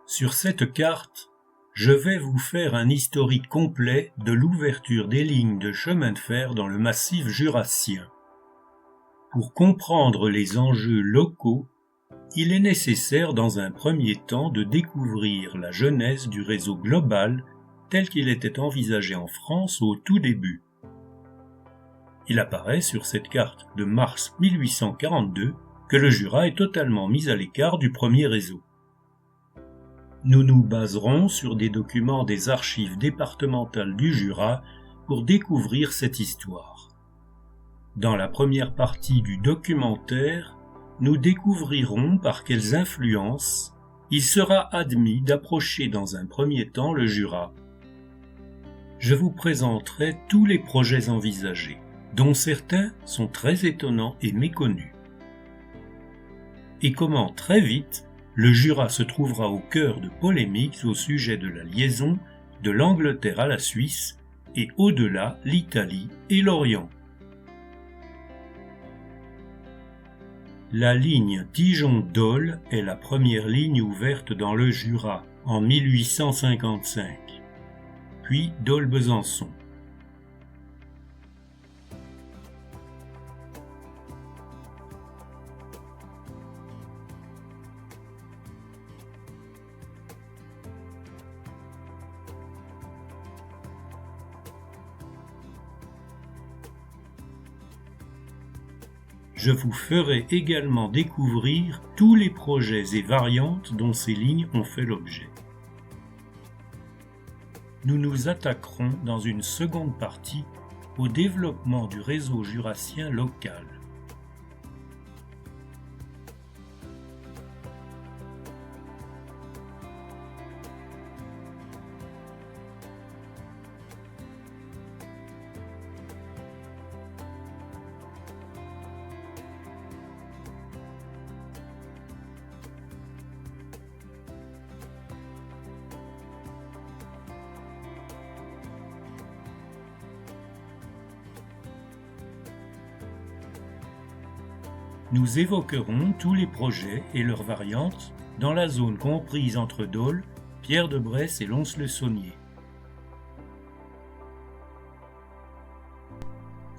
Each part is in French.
Sur cette carte, je vais vous faire un historique complet de l'ouverture des lignes de chemin de fer dans le massif jurassien. Pour comprendre les enjeux locaux, il est nécessaire dans un premier temps de découvrir la genèse du réseau global tel qu'il était envisagé en France au tout début. Il apparaît sur cette carte de mars 1842 que le Jura est totalement mis à l'écart du premier réseau. Nous nous baserons sur des documents des archives départementales du Jura pour découvrir cette histoire. Dans la première partie du documentaire, nous découvrirons par quelles influences il sera admis d'approcher dans un premier temps le Jura. Je vous présenterai tous les projets envisagés, dont certains sont très étonnants et méconnus. Et comment très vite, le Jura se trouvera au cœur de polémiques au sujet de la liaison de l'Angleterre à la Suisse et au-delà l'Italie et l'Orient. La ligne Dijon-Dole est la première ligne ouverte dans le Jura en 1855, puis Dole-Besançon. Je vous ferai également découvrir tous les projets et variantes dont ces lignes ont fait l'objet. Nous nous attaquerons dans une seconde partie au développement du réseau jurassien local. Nous évoquerons tous les projets et leurs variantes dans la zone comprise entre Dole, Pierre-de-Bresse et Lons-le-Saunier.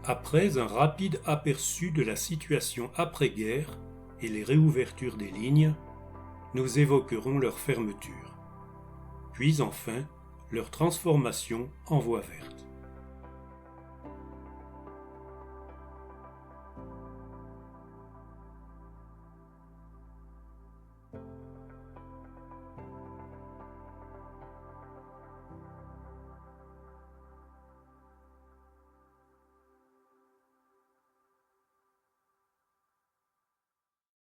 Après un rapide aperçu de la situation après-guerre et les réouvertures des lignes, nous évoquerons leur fermeture, puis enfin leur transformation en voie verte.